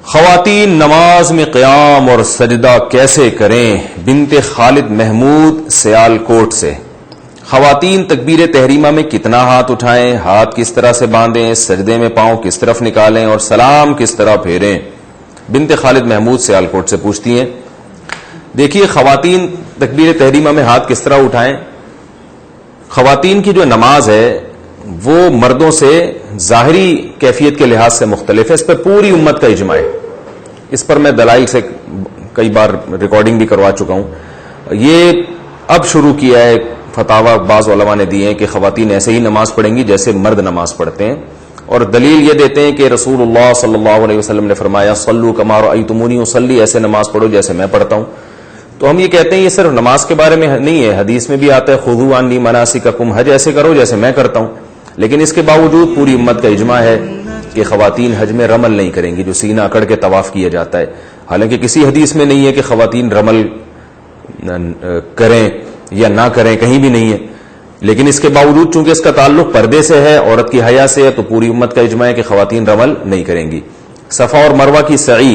خواتین نماز میں قیام اور سجدہ کیسے کریں؟ بنت خالد محمود سیالکوٹ سے۔ خواتین تکبیر تحریمہ میں کتنا ہاتھ اٹھائیں، ہاتھ کس طرح سے باندھیں، سجدے میں پاؤں کس طرف نکالیں اور سلام کس طرح پھیریں؟ بنت خالد محمود سیالکوٹ سے پوچھتی ہیں۔ دیکھیے، خواتین تکبیر تحریمہ میں ہاتھ کس طرح اٹھائیں۔ خواتین کی جو نماز ہے وہ مردوں سے ظاہری کیفیت کے لحاظ سے مختلف ہے، اس پر پوری امت کا اجماع ہے۔ اس پر میں دلائل سے کئی بار ریکارڈنگ بھی کروا چکا ہوں۔ یہ اب شروع کیا ہے، فتاوی بعض علماء نے دیے ہیں کہ خواتین ایسے ہی نماز پڑھیں گی جیسے مرد نماز پڑھتے ہیں، اور دلیل یہ دیتے ہیں کہ رسول اللہ صلی اللہ علیہ وسلم نے فرمایا صلوا کما رأیتمونی اصلی، ایسے نماز پڑھو جیسے میں پڑھتا ہوں۔ تو ہم یہ کہتے ہیں یہ صرف نماز کے بارے میں نہیں ہے، حدیث میں بھی آتا ہے خذوا عنی مناسککم، حج ایسے کرو جیسے میں کرتا ہوں۔ لیکن اس کے باوجود پوری امت کا اجماع ہے کہ خواتین حج میں رمل نہیں کریں گی، جو سینہ اکڑ کے طواف کیا جاتا ہے۔ حالانکہ کسی حدیث میں نہیں ہے کہ خواتین رمل کریں یا نہ کریں، کہیں بھی نہیں ہے۔ لیکن اس کے باوجود چونکہ اس کا تعلق پردے سے ہے، عورت کی حیا سے ہے، تو پوری امت کا اجماع ہے کہ خواتین رمل نہیں کریں گی۔ صفا اور مروہ کی سعی،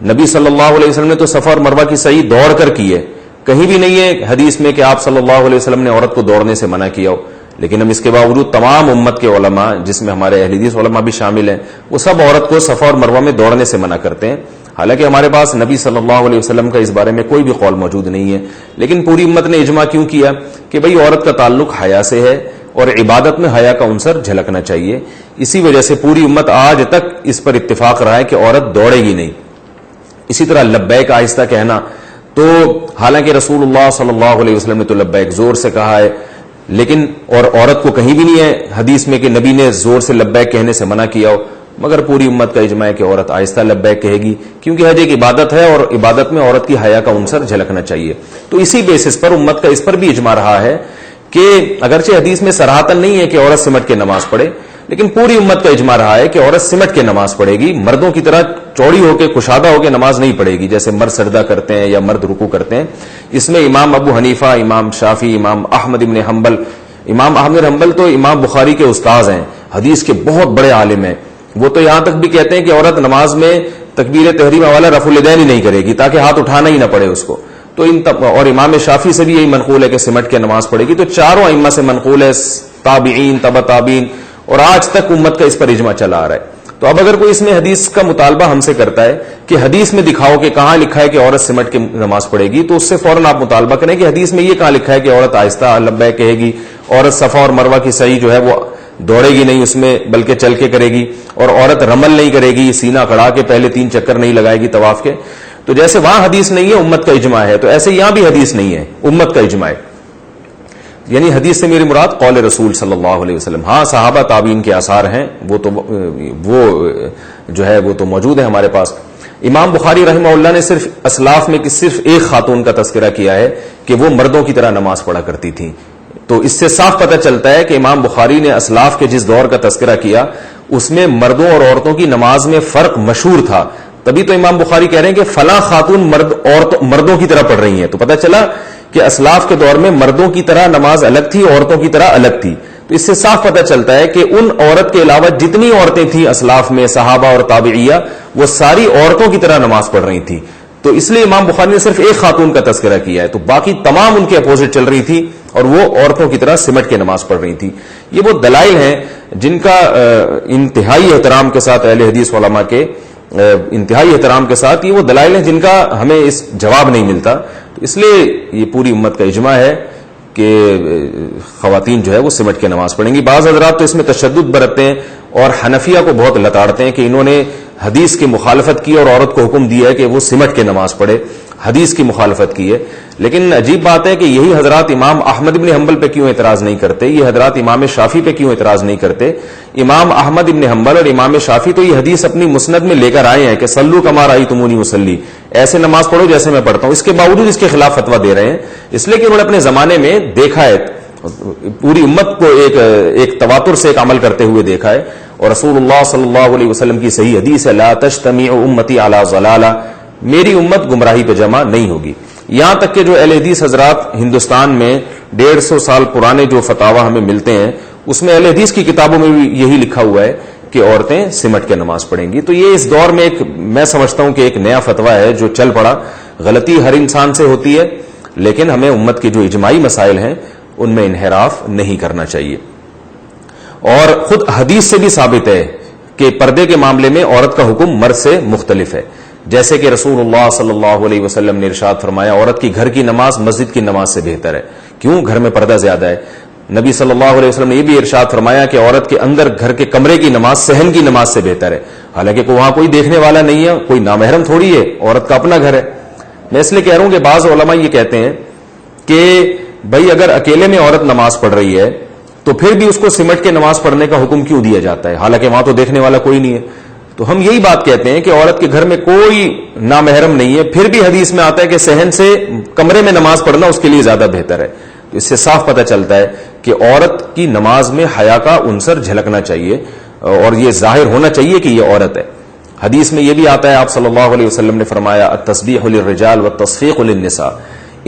نبی صلی اللہ علیہ وسلم نے تو صفا اور مروہ کی سعی دوڑ کر کی ہے، کہیں بھی نہیں ہے حدیث میں کہ آپ صلی اللہ علیہ وسلم نے عورت کو دوڑنے سے منع کیا ہو۔ لیکن ہم اس کے باوجود تمام امت کے علماء، جس میں ہمارے اہل حدیث علماء بھی شامل ہیں، وہ سب عورت کو صفا اور مروہ میں دوڑنے سے منع کرتے ہیں۔ حالانکہ ہمارے پاس نبی صلی اللہ علیہ وسلم کا اس بارے میں کوئی بھی قول موجود نہیں ہے، لیکن پوری امت نے اجماع کیوں کیا کہ بھئی عورت کا تعلق حیا سے ہے اور عبادت میں حیا کا عنصر جھلکنا چاہیے۔ اسی وجہ سے پوری امت آج تک اس پر اتفاق رہا ہے کہ عورت دوڑے گی نہیں۔ اسی طرح لبیک آہستہ کہنا، تو حالانکہ رسول اللہ صلی اللہ علیہ وسلم نے تو لبیک زور سے کہا ہے، لیکن اور عورت کو کہیں بھی نہیں ہے حدیث میں کہ نبی نے زور سے لبیک کہنے سے منع کیا ہو، مگر پوری امت کا اجماع ہے کہ عورت آہستہ لبیک کہے گی، کیونکہ حج ایک عبادت ہے اور عبادت میں عورت کی حیا کا عنصر جھلکنا چاہیے۔ تو اسی بیسس پر امت کا اس پر بھی اجماع رہا ہے کہ اگرچہ حدیث میں صراحتاً نہیں ہے کہ عورت سمٹ کے نماز پڑھے، لیکن پوری امت کا اجماع رہا ہے کہ عورت سمٹ کے نماز پڑھے گی، مردوں کی طرح چوڑی ہو کے کشادہ ہو کے نماز نہیں پڑھے گی جیسے مرد سجدہ کرتے ہیں یا مرد رکوع کرتے ہیں۔ اس میں امام ابو حنیفہ، امام شافعی، امام احمد ابن حنبل، امام احمد بن حنبل تو امام بخاری کے استاذ ہیں، حدیث کے بہت بڑے عالم ہیں، وہ تو یہاں تک بھی کہتے ہیں کہ عورت نماز میں تکبیر تحریمہ والا رفع الیدین ہی نہیں کرے گی تاکہ ہاتھ اٹھانا ہی نہ پڑے اس کو۔ تو اور امام شافعی سے بھی یہی منقول ہے کہ سمٹ کے نماز پڑھے گی۔ تو چاروں ائمہ سے منقول ہے، تابعین، تبع تابعین، اور آج تک امت کا اس پر اجماع چلا آ رہا ہے۔ تو اب اگر کوئی اس میں حدیث کا مطالبہ ہم سے کرتا ہے کہ حدیث میں دکھاؤ کہ کہاں لکھا ہے کہ عورت سمٹ کے نماز پڑھے گی، تو اس سے فوراً آپ مطالبہ کریں کہ حدیث میں یہ کہاں لکھا ہے کہ عورت آہستہ لبیک کہے گی، عورت صفا اور مروہ کی سعی جو ہے وہ دوڑے گی نہیں اس میں بلکہ چل کے کرے گی، اور عورت رمل نہیں کرے گی، سینہ کھڑا کے پہلے 3 چکر نہیں لگائے گی طواف کے۔ تو جیسے وہاں حدیث نہیں ہے امت کا اجماع ہے، تو ایسے یہاں بھی حدیث نہیں ہے، امت کا اجماع ہے۔ یعنی حدیث سے میری مراد قول رسول صلی اللہ علیہ وسلم۔ ہاں صحابہ تابعین کے آثار ہیں، وہ جو ہے وہ تو موجود ہے ہمارے پاس۔ امام بخاری رحمہ اللہ نے صرف اسلاف میں صرف ایک خاتون کا تذکرہ کیا ہے کہ وہ مردوں کی طرح نماز پڑھا کرتی تھیں۔ تو اس سے صاف پتہ چلتا ہے کہ امام بخاری نے اسلاف کے جس دور کا تذکرہ کیا اس میں مردوں اور عورتوں کی نماز میں فرق مشہور تھا، تبھی تو امام بخاری کہہ رہے ہیں کہ فلاں خاتون مردوں کی طرح پڑھ رہی ہیں۔ تو پتہ چلا کہ اسلاف کے دور میں مردوں کی طرح نماز الگ تھی، عورتوں کی طرح الگ تھی۔ تو اس سے صاف پتہ چلتا ہے کہ ان عورت کے علاوہ جتنی عورتیں تھیں اسلاف میں، صحابہ اور تابعیہ، وہ ساری عورتوں کی طرح نماز پڑھ رہی تھیں۔ تو اس لیے امام بخاری نے صرف ایک خاتون کا تذکرہ کیا ہے، تو باقی تمام ان کے اپوزٹ چل رہی تھی اور وہ عورتوں کی طرح سمٹ کے نماز پڑھ رہی تھی۔ یہ وہ دلائل ہیں جن کا انتہائی احترام کے ساتھ اہل حدیث علماء کے انتہائی احترام کے ساتھ یہ وہ دلائل ہیں جن کا ہمیں اس جواب نہیں ملتا۔ تو اس لیے یہ پوری امت کا اجماع ہے کہ خواتین جو ہے وہ سمٹ کے نماز پڑھیں گی۔ بعض حضرات تو اس میں تشدد برتتے ہیں اور حنفیہ کو بہت لتاڑتے ہیں کہ انہوں نے حدیث کی مخالفت کی اور عورت کو حکم دیا ہے کہ وہ سمٹ کے نماز پڑھے، حدیث کی مخالفت کی ہے۔ لیکن عجیب بات ہے کہ یہی حضرات امام احمد بن حنبل پہ کیوں اعتراض نہیں کرتے، یہ حضرات امام شافعی پہ کیوں اعتراض نہیں کرتے؟ امام احمد بن حنبل اور امام شافعی تو یہ حدیث اپنی مسند میں لے کر آئے ہیں کہ صلو کما رأیتمونی اصلی، ایسے نماز پڑھو جیسے میں پڑھتا ہوں، اس کے باوجود اس کے خلاف فتویٰ دے رہے ہیں، اس لیے کہ انہوں نے اپنے زمانے میں دیکھا ہے، پوری امت کو ایک تواتر سے ایک عمل کرتے ہوئے دیکھا ہے، اور رسول اللہ صلی اللہ علیہ وسلم کی صحیح حدیث ہے لا تجتمع امتی علی ضلالہ، میری امت گمراہی پہ جمع نہیں ہوگی۔ یہاں تک کہ جو اہل حدیث حضرات ہندوستان میں 150 سال پرانے جو فتاوی ہمیں ملتے ہیں اس میں اہل حدیث کی کتابوں میں بھی یہی لکھا ہوا ہے کہ عورتیں سمٹ کے نماز پڑھیں گی. تو یہ اس دور میں میں سمجھتا ہوں کہ ایک نیا فتویٰ ہے جو چل پڑا. غلطی ہر انسان سے ہوتی ہے, لیکن ہمیں امت کے جو اجماعی مسائل ہیں ان میں انحراف نہیں کرنا چاہیے. اور خود حدیث سے بھی ثابت ہے کہ پردے کے معاملے میں عورت کا حکم مرد سے مختلف ہے. جیسے کہ رسول اللہ صلی اللہ علیہ وسلم نے ارشاد فرمایا, عورت کی گھر کی نماز مسجد کی نماز سے بہتر ہے. کیوں؟ گھر میں پردہ زیادہ ہے. نبی صلی اللہ علیہ وسلم نے یہ بھی ارشاد فرمایا کہ عورت کے اندر گھر کے کمرے کی نماز صحن کی نماز سے بہتر ہے. حالانکہ وہاں کوئی دیکھنے والا نہیں ہے, کوئی نامحرم تھوڑی ہے, عورت کا اپنا گھر ہے. میں اس لیے کہہ رہا ہوں کہ بعض علماء یہ کہتے ہیں کہ بھائی اگر اکیلے میں عورت نماز پڑھ رہی ہے تو پھر بھی اس کو سمٹ کے نماز پڑھنے کا حکم کیوں دیا جاتا ہے, حالانکہ وہاں تو دیکھنے والا کوئی نہیں ہے. تو ہم یہی بات کہتے ہیں کہ عورت کے گھر میں کوئی نامحرم نہیں ہے, پھر بھی حدیث میں آتا ہے کہ صحن سے کمرے میں نماز پڑھنا اس کے لیے زیادہ بہتر ہے. تو اس سے صاف پتہ چلتا ہے کہ عورت کی نماز میں حیا کا عنصر جھلکنا چاہیے اور یہ ظاہر ہونا چاہیے کہ یہ عورت ہے. حدیث میں یہ بھی آتا ہے, آپ صلی اللہ علیہ وسلم نے فرمایا التسبیح للرجال والتصفیق للنساء.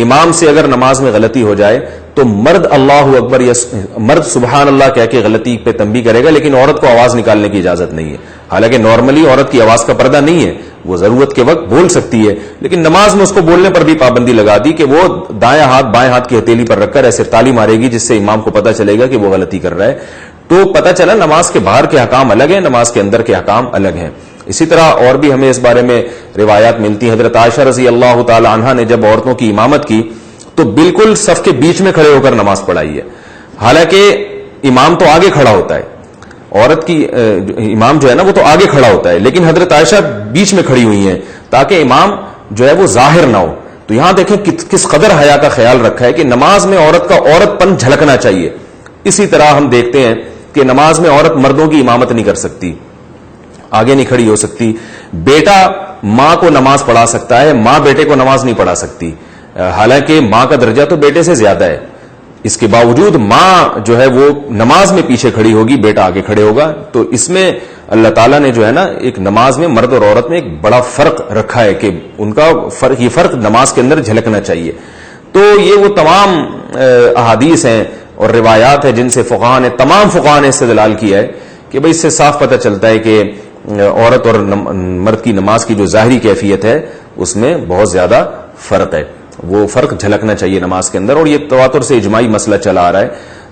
امام سے اگر نماز میں غلطی ہو جائے تو مرد اللہ اکبر یا مرد سبحان اللہ کہہ کے غلطی پہ تنبیہ کرے گا, لیکن عورت کو آواز نکالنے کی اجازت نہیں ہے. حالانکہ نارملی عورت کی آواز کا پردہ نہیں ہے, وہ ضرورت کے وقت بول سکتی ہے, لیکن نماز میں اس کو بولنے پر بھی پابندی لگا دی کہ وہ دائیں ہاتھ بائیں ہاتھ کی ہتھیلی پر رکھ کر ایسے تالی مارے گی جس سے امام کو پتہ چلے گا کہ وہ غلطی کر رہا ہے. تو پتہ چلا نماز کے باہر کے احکام الگ ہیں, نماز کے اندر کے احکام الگ ہیں. اسی طرح اور بھی ہمیں اس بارے میں روایات ملتی ہیں. حضرت عائشہ رضی اللہ تعالی عنہا نے جب عورتوں کی امامت کی تو بالکل صف کے بیچ میں کھڑے ہو کر نماز پڑھائی ہے. حالانکہ امام تو آگے کھڑا ہوتا ہے, عورت کی امام جو ہے نا وہ تو آگے کھڑا ہوتا ہے, لیکن حضرت عائشہ بیچ میں کھڑی ہوئی ہیں تاکہ امام جو ہے وہ ظاہر نہ ہو. تو یہاں دیکھیں کس قدر حیا کا خیال رکھا ہے کہ نماز میں عورت کا عورت پن جھلکنا چاہیے. اسی طرح ہم دیکھتے ہیں کہ نماز میں عورت مردوں کی امامت نہیں کر سکتی, آگے نہیں کھڑی ہو سکتی. بیٹا ماں کو نماز پڑھا سکتا ہے, ماں بیٹے کو نماز نہیں پڑھا سکتی. حالانکہ ماں کا درجہ تو بیٹے سے زیادہ ہے, اس کے باوجود ماں جو ہے وہ نماز میں پیچھے کھڑی ہوگی, بیٹا آگے کھڑے ہوگا. تو اس میں اللہ تعالیٰ نے جو ہے نا ایک نماز میں مرد اور عورت میں ایک بڑا فرق رکھا ہے کہ ان کا فرق, یہ فرق نماز کے اندر جھلکنا چاہیے. تو یہ وہ تمام احادیث ہیں اور روایات ہیں جن سے فقہاء نے, تمام فقہاء نے استدلال کیا ہے کہ بھئی اس سے صاف پتہ چلتا ہے کہ عورت اور مرد کی نماز کی جو ظاہری کیفیت ہے اس میں بہت زیادہ فرق ہے. وہ فرق جھلکنا چاہیے نماز کے اندر, اور یہ تواتر سے اجماعی مسئلہ چلا آ رہا ہے.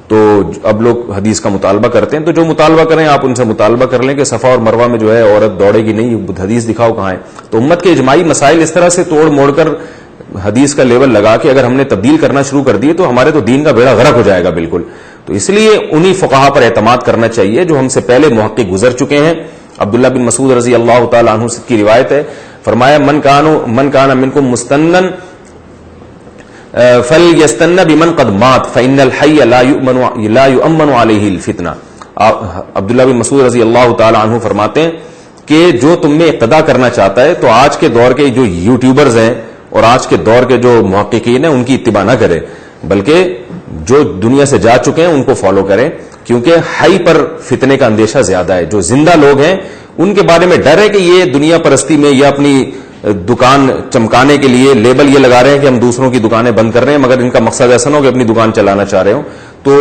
تو اب لوگ حدیث کا مطالبہ کرتے ہیں, تو جو مطالبہ کریں آپ ان سے مطالبہ کر لیں کہ صفا اور مروہ میں جو ہے عورت دوڑے گی نہیں, حدیث دکھاؤ کہاں ہے. تو امت کے اجماعی مسائل اس طرح سے توڑ موڑ کر حدیث کا لیول لگا کے اگر ہم نے تبدیل کرنا شروع کر دیے تو ہمارے تو دین کا بیڑا غرق ہو جائے گا بالکل. تو اس لیے انہی فقہاء پر اعتماد کرنا چاہیے جو ہم سے پہلے محقق گزر چکے ہیں. عبداللہ بن مسعود رضی اللہ تعالی عنہ کی روایت ہے, فرمایا من کان منکم مستنن فلیستن بمن قد مات فإن الحی لا یؤمن علیہ الفتنہ. عبداللہ بن مسعود رضی اللہ تعالی عنہ فرماتے ہیں کہ جو تم میں اقتدا کرنا چاہتا ہے تو آج کے دور کے جو یوٹیوبرز ہیں اور آج کے دور کے جو محققین ہیں ان کی اتباع نہ کرے, بلکہ جو دنیا سے جا چکے ہیں ان کو فالو کریں, کیونکہ حی پر فتنے کا اندیشہ زیادہ ہے. جو زندہ لوگ ہیں ان کے بارے میں ڈر ہے کہ یہ دنیا پرستی میں یا اپنی دکان چمکانے کے لیے لیبل یہ لگا رہے ہیں کہ ہم دوسروں کی دکانیں بند کر رہے ہیں, مگر ان کا مقصد ایسا نہ ہو کہ اپنی دکان چلانا چاہ رہے ہوں. تو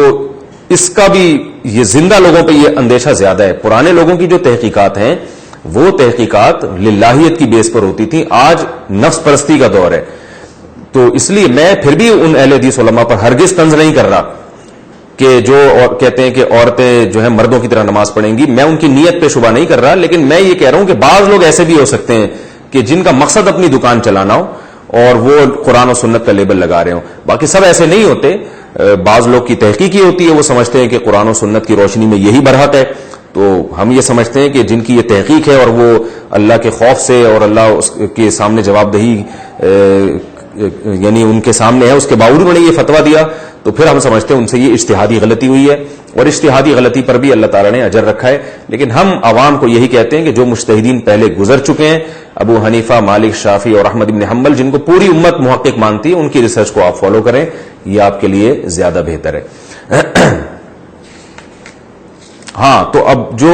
اس کا بھی یہ زندہ لوگوں پہ یہ اندیشہ زیادہ ہے. پرانے لوگوں کی جو تحقیقات ہیں وہ تحقیقات للہیت کی بیس پر ہوتی تھی, آج نفس پرستی کا دور ہے. تو اس لیے میں پھر بھی ان اہل حدیث علماء پر ہرگز طنز نہیں کر رہا کہ جو کہتے ہیں کہ عورتیں جو ہیں مردوں کی طرح نماز پڑھیں گی. میں ان کی نیت پہ شبہ نہیں کر رہا, لیکن میں یہ کہہ رہا ہوں کہ بعض لوگ ایسے بھی ہو سکتے ہیں کہ جن کا مقصد اپنی دکان چلانا ہو اور وہ قرآن و سنت کا لیبل لگا رہے ہوں. باقی سب ایسے نہیں ہوتے. بعض لوگ کی تحقیق ہی ہوتی ہے, وہ سمجھتے ہیں کہ قرآن و سنت کی روشنی میں یہی برحق ہے. تو ہم یہ سمجھتے ہیں کہ جن کی یہ تحقیق ہے اور وہ اللہ کے خوف سے اور اللہ کے سامنے جواب دہی یعنی ان کے سامنے ہے, اس کے باوجود انہوں نے یہ فتویٰ دیا, تو پھر ہم سمجھتے ہیں ان سے یہ اجتہادی غلطی ہوئی ہے, اور اجتہادی غلطی پر بھی اللہ تعالیٰ نے اجر رکھا ہے. لیکن ہم عوام کو یہی کہتے ہیں کہ جو مجتہدین پہلے گزر چکے ہیں, ابو حنیفہ, مالک, شافعی اور احمد بن حنبل, جن کو پوری امت محقق مانتی ہے, ان کی ریسرچ کو آپ فالو کریں, یہ آپ کے لیے زیادہ بہتر ہے. ہاں, تو اب جو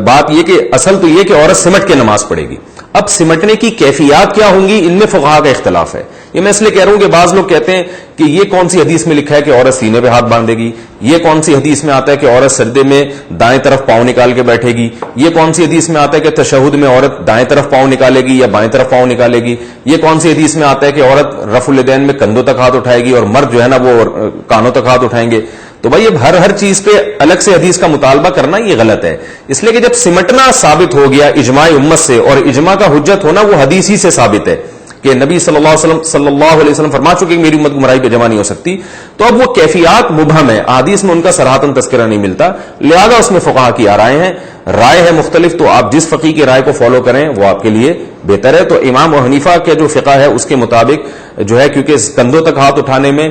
بات یہ کہ اصل تو یہ کہ عورت سمٹ کے نماز پڑھے گی. اب سمٹنے کی کیفیات کیا ہوں گی, ان میں فقہاء کا اختلاف ہے. یہ میں اس لیے کہہ رہا ہوں کہ بعض لوگ کہتے ہیں کہ یہ کون سی حدیث میں لکھا ہے کہ عورت سینے پہ ہاتھ باندھے گی, یہ کون سی حدیث میں آتا ہے کہ عورت سجدے میں دائیں طرف پاؤں نکال کے بیٹھے گی, یہ کون سی حدیث میں آتا ہے کہ تشہد میں عورت دائیں طرف پاؤں نکالے گی یا بائیں طرف پاؤں نکالے گی, یہ کون سی حدیث میں آتا ہے کہ عورت رفع الیدین میں کندھوں تک ہاتھ اٹھائے گی اور مرد جو ہے نا وہ کانوں تک ہاتھ اٹھائیں گے. تو بھائی اب ہر چیز پہ الگ سے حدیث کا مطالبہ کرنا یہ غلط ہے, اس لیے کہ جب سمٹنا ثابت ہو گیا اجماع امت سے, اور اجماع کا حجت ہونا وہ حدیث ہی سے ثابت ہے کہ نبی صلی اللہ علیہ وسلم فرما چکے کہ میری امت گمراہی پہ جمع نہیں ہو سکتی, تو اب وہ کیفیات مبہم ہے, احادیث میں ان کا صراحتاً تذکرہ نہیں ملتا, لہذا اس میں فقہا کی آرائیں ہیں, رائے ہے مختلف, تو آپ جس فقی کی رائے کو فالو کریں وہ آپ کے لیے بہتر ہے. تو امام ابو حنیفہ کے جو فقہ ہے اس کے مطابق جو ہے, کیونکہ کندھوں تک ہاتھ اٹھانے میں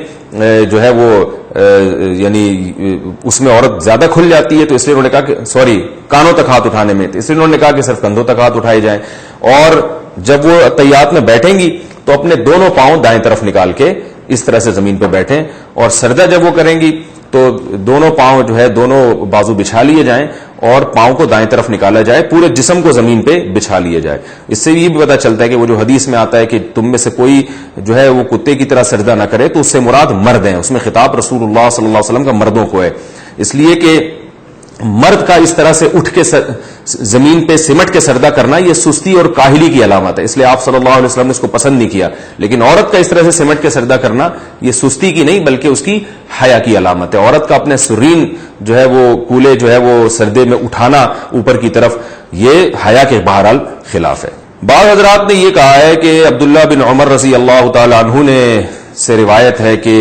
جو ہے وہ یعنی اس میں عورت زیادہ کھل جاتی ہے, تو اس لیے انہوں نے کہا کہ کانوں تک ہاتھ اٹھانے میں, تو اس لیے انہوں نے کہا کہ صرف کندھوں تک ہاتھ اٹھائے جائیں, اور جب وہ تحیات میں بیٹھیں گی تو اپنے دونوں پاؤں دائیں طرف نکال کے اس طرح سے زمین پہ بیٹھیں, اور سجدہ جب وہ کریں گی تو دونوں پاؤں جو ہے دونوں بازو بچھا لیے جائیں اور پاؤں کو دائیں طرف نکالا جائے, پورے جسم کو زمین پہ بچھا لیے جائے. اس سے یہ بھی پتا چلتا ہے کہ وہ جو حدیث میں آتا ہے کہ تم میں سے کوئی جو ہے وہ کتے کی طرح سجدہ نہ کرے, تو اس سے مراد مرد ہیں, اس میں خطاب رسول اللہ صلی اللہ علیہ وسلم کا مردوں کو ہے, اس لیے کہ مرد کا اس طرح سے اٹھ کے زمین پہ سمٹ کے سجدہ کرنا یہ سستی اور کاہلی کی علامت ہے, اس لیے آپ صلی اللہ علیہ وسلم نے اس کو پسند نہیں کیا. لیکن عورت کا اس طرح سے سمٹ کے سجدہ کرنا یہ سستی کی نہیں بلکہ اس کی حیا کی علامت ہے. عورت کا اپنے سرین جو ہے وہ کولے جو ہے وہ سجدے میں اٹھانا اوپر کی طرف, یہ حیا کے بہرحال خلاف ہے. بعض حضرات نے یہ کہا ہے کہ عبداللہ بن عمر رضی اللہ تعالی عنہ نے سے روایت ہے کہ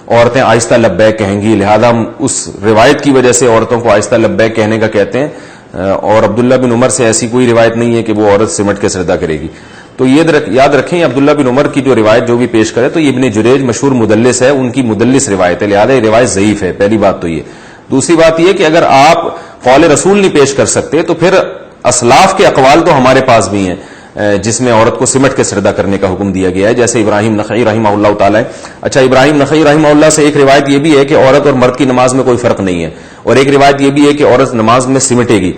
عورتیں آہستہ لبیک کہیں گی, لہذا ہم اس روایت کی وجہ سے عورتوں کو آہستہ لبیک کہنے کا کہتے ہیں, اور عبداللہ بن عمر سے ایسی کوئی روایت نہیں ہے کہ وہ عورت سمٹ کے سجدہ کرے گی. تو یہ یاد رکھیں عبداللہ بن عمر کی جو روایت جو بھی پیش کرے تو یہ ابن جریج مشہور مدلس ہے, ان کی مدلس روایت ہے, لہذا یہ روایت ضعیف ہے. پہلی بات تو یہ. دوسری بات یہ کہ اگر آپ قول رسول نہیں پیش کر سکتے تو پھر اسلاف کے اقوال تو ہمارے پاس بھی ہیں جس میں عورت کو سمٹ کے سجدہ کرنے کا حکم دیا گیا ہے, جیسے ابراہیم نخعی رحمہ اللہ تعالی. اچھا, ابراہیم نخعی رحمہ اللہ سے ایک روایت یہ بھی ہے کہ عورت اور مرد کی نماز میں کوئی فرق نہیں ہے, اور ایک روایت یہ بھی ہے کہ عورت نماز میں سمٹے گی.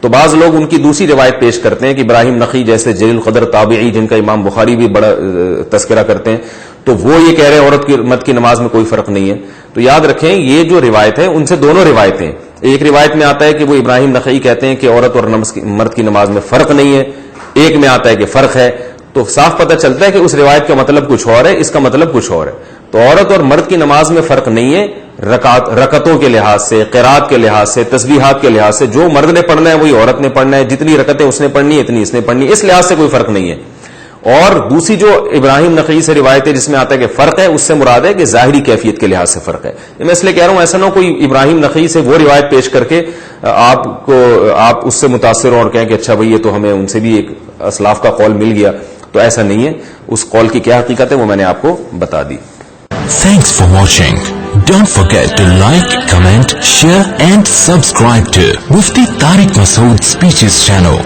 تو بعض لوگ ان کی دوسری روایت پیش کرتے ہیں کہ ابراہیم نخعی جیسے جلیل القدر تابعی جن کا امام بخاری بھی بڑا تذکرہ کرتے ہیں, تو وہ یہ کہہ رہے ہیں عورت کی مرد کی نماز میں کوئی فرق نہیں ہے. تو یاد رکھیں یہ جو روایت ہے ان سے دونوں روایتیں, ایک روایت میں آتا ہے کہ وہ ابراہیم نخعی کہتے ہیں کہ عورت اور مرد کی نماز میں فرق نہیں ہے, ایک میں آتا ہے کہ فرق ہے. تو صاف پتہ چلتا ہے کہ اس روایت کا مطلب کچھ اور ہے, اس کا مطلب کچھ اور ہے. تو عورت اور مرد کی نماز میں فرق نہیں ہے رکعتوں کے لحاظ سے, قرات کے لحاظ سے, تسبیحات کے لحاظ سے. جو مرد نے پڑھنا ہے وہی عورت نے پڑھنا ہے, جتنی رکعتیں اس نے پڑھنی ہے اتنی اس نے پڑھنی ہے, اس لحاظ سے کوئی فرق نہیں ہے. اور دوسری جو ابراہیم نخعی سے روایت ہے جس میں آتا ہے کہ فرق ہے, اس سے مراد ہے کہ ظاہری کیفیت کے لحاظ سے فرق ہے. میں اس لیے کہہ رہا ہوں ایسا نہ ہو کوئی ابراہیم نخعی سے وہ روایت پیش کر کے آپ اس سے متاثر ہوں اور کہیں کہ اچھا بھائی یہ تو ہمیں ان سے بھی ایک اسلاف کا قول مل گیا. تو ایسا نہیں ہے, اس قول کی کیا حقیقت ہے وہ میں نے آپ کو بتا دی. Thanks for watching. Don't forget to like, comment, share and subscribe to Mufti Tariq Masood Speeches channel.